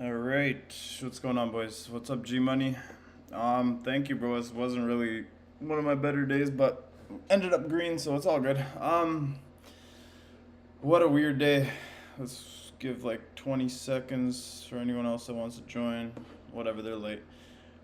All right, what's going on, boys? What's up, G Money? Thank you, bro. This wasn't really one of my better days, but ended up green, so it's all good. What a weird day. Let's give like 20 seconds for anyone else that wants to join. Whatever, they're late.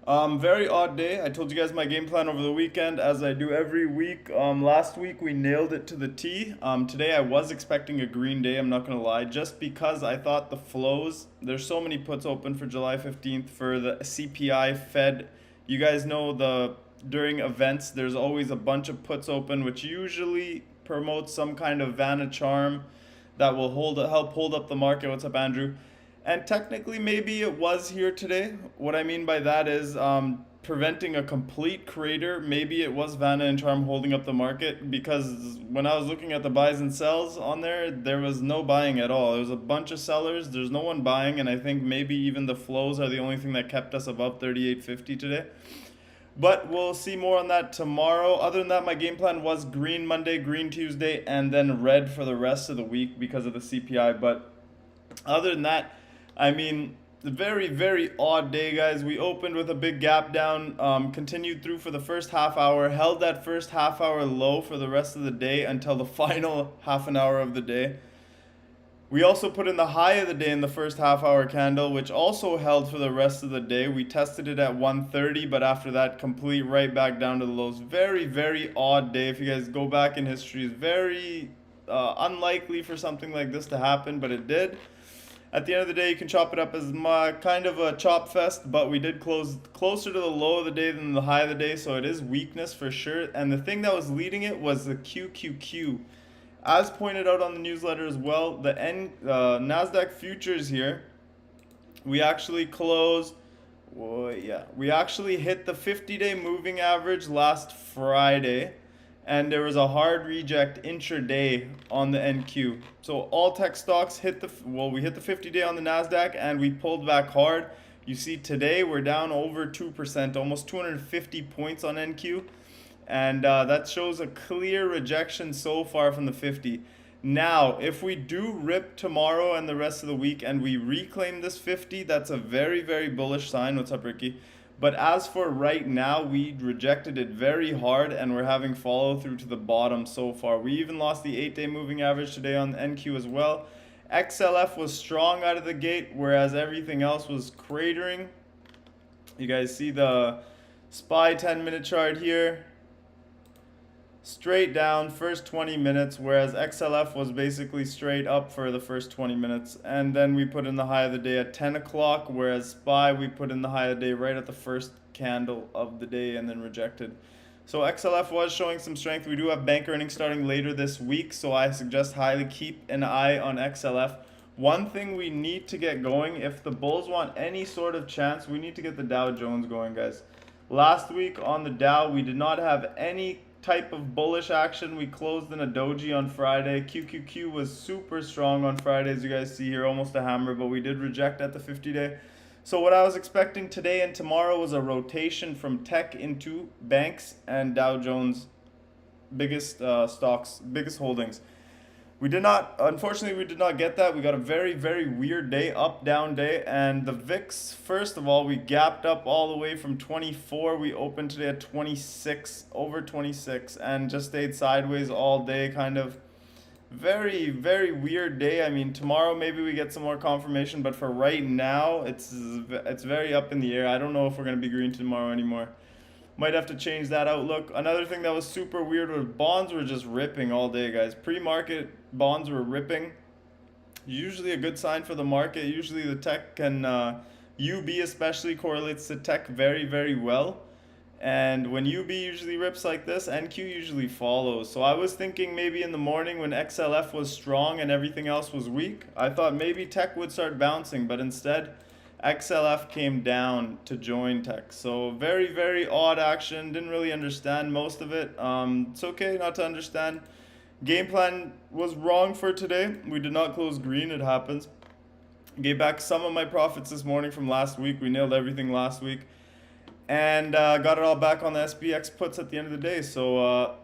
Very odd day. I told you guys my game plan over the weekend, as I do every week. Last week we nailed it to the T. Today I was expecting a green day, I'm not gonna lie, just because I thought the flows, there's so many puts open for July 15th for the CPI Fed. You guys know during events there's always a bunch of puts open, which usually promotes some kind of Vanna charm that will help hold up the market. What's up, Andrew? And technically, maybe it was here today. What I mean by that is preventing a complete crater. Maybe it was Vanna and Charm holding up the market, because when I was looking at the buys and sells on there was no buying at all. There was a bunch of sellers. There's no one buying, and I think maybe even the flows are the only thing that kept us above 38.50 today. But we'll see more on that tomorrow. Other than that, my game plan was green Monday, green Tuesday, and then red for the rest of the week because of the CPI. But other than that, I mean, very, very odd day, guys. We opened with a big gap down, continued through for the first half hour, held that first half hour low for the rest of the day until the final half an hour of the day. We also put in the high of the day in the first half hour candle, which also held for the rest of the day. We tested it at 130, but after that, complete right back down to the lows. Very, very odd day. If you guys go back in history, it's very unlikely for something like this to happen, but it did. At the end of the day, you can chop it up as kind of a chop fest, but we did close closer to the low of the day than the high of the day, so it is weakness for sure. And the thing that was leading it was the QQQ. As pointed out on the newsletter as well, the NASDAQ futures here, we actually closed, we actually hit the 50-day moving average last Friday, and there was a hard reject intraday on the NQ. So all tech stocks hit we hit the 50-day on the NASDAQ, and we pulled back hard. You see today we're down over 2%, almost 250 points on NQ. And that shows a clear rejection so far from the 50. Now, if we do rip tomorrow and the rest of the week and we reclaim this 50, that's a very, very bullish sign. What's up, Ricky? But as for right now, we rejected it very hard and we're having follow through to the bottom so far. We even lost the 8-day moving average today on the NQ as well. XLF was strong out of the gate, whereas everything else was cratering. You guys see the SPY 10-minute chart here. Straight down first 20 minutes, whereas XLF was basically straight up for the first 20 minutes. And then we put in the high of the day at 10 o'clock, whereas SPY, we put in the high of the day right at the first candle of the day and then rejected. So XLF was showing some strength. We do have bank earnings starting later this week, so I suggest highly keep an eye on XLF. One thing we need to get going, if the bulls want any sort of chance, we need to get the Dow Jones going, guys. Last week on the Dow, we did not have any type of bullish action. We closed in a doji on Friday. QQQ was super strong on Friday, as you guys see here, almost a hammer, but we did reject at the 50-day. So what I was expecting today and tomorrow was a rotation from tech into banks and Dow Jones biggest stocks, biggest holdings. Unfortunately, we did not get that. We got a very, very weird day, up, down day. And the VIX, first of all, we gapped up all the way from 24. We opened today at 26, over 26, and just stayed sideways all day, kind of very, very weird day. I mean, tomorrow maybe we get some more confirmation, but for right now, it's very up in the air. I don't know if we're going to be green tomorrow anymore. Might have to change that outlook. Another thing that was super weird was bonds were just ripping all day, guys. Pre-market bonds were ripping. Usually a good sign for the market. Usually the tech can, UB especially correlates to tech very, very well. And when UB usually rips like this, NQ usually follows. So I was thinking maybe in the morning when XLF was strong and everything else was weak, I thought maybe tech would start bouncing, but instead XLF came down to join tech. So very, very odd action. Didn't really understand most of it. It's okay not to understand. Game plan was wrong for today. We did not close green. It happens. Gave back some of my profits this morning from last week. We nailed everything last week. And got it all back on the SPX puts at the end of the day. So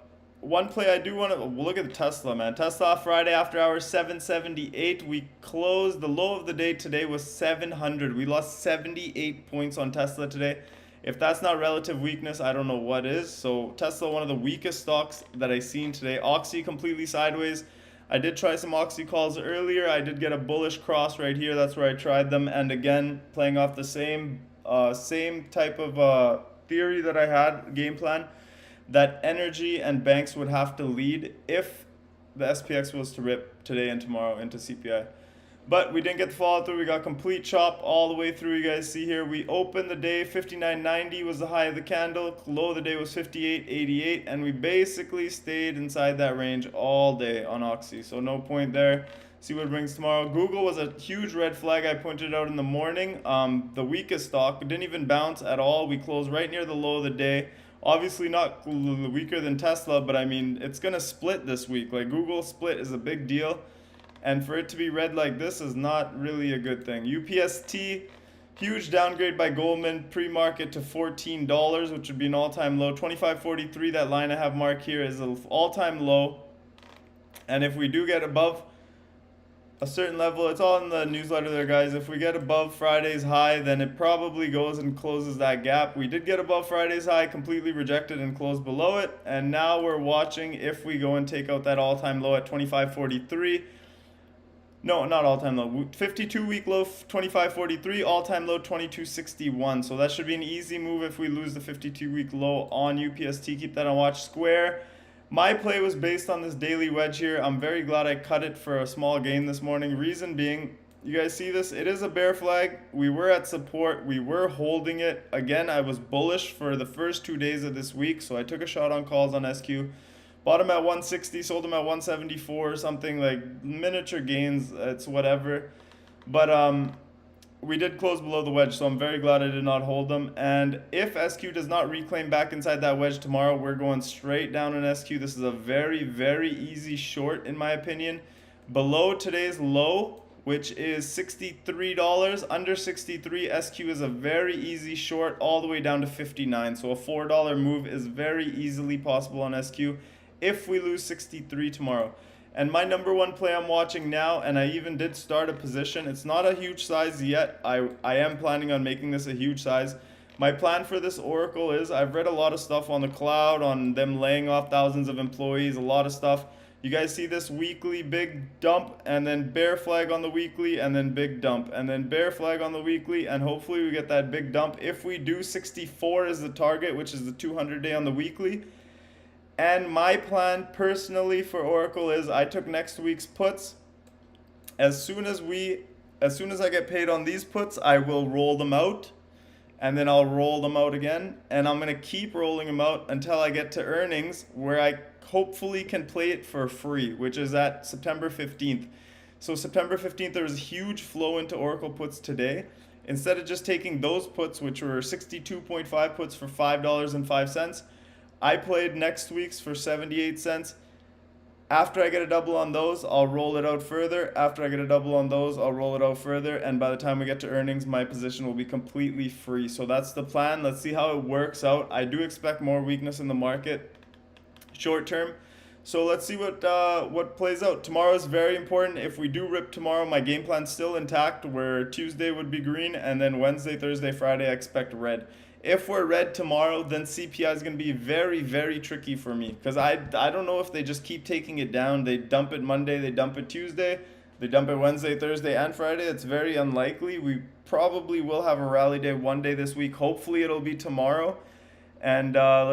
one play I do want to look at the Tesla, man. Tesla Friday after hours 778. We closed, the low of the day today was 700. We lost 78 points on Tesla today. If that's not relative weakness, I don't know what is. So Tesla, one of the weakest stocks that I seen today. Oxy completely sideways. I did try some Oxy calls earlier. I did get a bullish cross right here. That's where I tried them. And again, playing off the same type of theory that I had, game plan, that energy and banks would have to lead if the SPX was to rip today and tomorrow into CPI. But we didn't get the follow through. We got complete chop all the way through. You guys see here, we opened the day 59.90 was the high of the candle. Low of the day was 58.88, and we basically stayed inside that range all day on Oxy. So no point there. See what it brings tomorrow. Google was a huge red flag. I pointed out in the morning. The weakest stock didn't even bounce at all. We closed right near the low of the day. Obviously not weaker than Tesla, but I mean, it's going to split this week. Like, Google split is a big deal. And for it to be red like this is not really a good thing. UPST, huge downgrade by Goldman, pre-market to $14, which would be an all-time low. 25.43, that line I have marked here, is an all-time low. And if we do get above a certain level, it's all in the newsletter there, guys. If we get above Friday's high, then it probably goes and closes that gap. We did get above Friday's high, completely rejected and closed below it. And now we're watching if we go and take out that all-time low at 25.43. No, not all-time low. 52-week low, 25.43. All-time low, 22.61. So that should be an easy move if we lose the 52-week low on UPST. Keep that on watch. Square. My play was based on this daily wedge here. I'm very glad I cut it for a small gain this morning. Reason being, you guys see this? It is a bear flag. We were at support. We were holding it. Again, I was bullish for the first 2 days of this week, so I took a shot on calls on SQ. Bought them at 160, sold them at 174 or something, like miniature gains, it's whatever. But we did close below the wedge, so I'm very glad I did not hold them. And if SQ does not reclaim back inside that wedge tomorrow, we're going straight down in SQ. This is a very, very easy short, in my opinion. Below today's low, which is $63, under 63, SQ is a very easy short all the way down to 59. So a $4 move is very easily possible on SQ if we lose 63 tomorrow. And my number one play I'm watching now, and I even did start a position. It's not a huge size yet. I am planning on making this a huge size. My plan for this Oracle is, I've read a lot of stuff on the cloud, on them laying off thousands of employees, a lot of stuff. You guys see this weekly big dump, and then bear flag on the weekly, and then big dump, and then bear flag on the weekly, and hopefully we get that big dump. If we do, 64 is the target, which is the 200-day on the weekly. And my plan personally for Oracle is I took next week's puts. As soon as I get paid on these puts, I will roll them out, and then I'll roll them out again, and I'm going to keep rolling them out until I get to earnings where I hopefully can play it for free, which is at September 15th. So September 15th, there was a huge flow into Oracle puts today. Instead of just taking those puts, which were 62.5 puts for $5.05, I played next week's for 78 cents. After I get a double on those, I'll roll it out further. After I get a double on those, I'll roll it out further. And by the time we get to earnings, my position will be completely free. So that's the plan. Let's see how it works out. I do expect more weakness in the market short term. So let's see what plays out. Tomorrow is very important. If we do rip tomorrow, my game plan's still intact, where Tuesday would be green, and then Wednesday, Thursday, Friday, I expect red. If we're red tomorrow, then CPI is going to be very, very tricky for me, because I don't know if they just keep taking it down. They dump it Monday, they dump it Tuesday, they dump it Wednesday, Thursday, and Friday. It's very unlikely. We probably will have a rally day one day this week. Hopefully it'll be tomorrow. And let's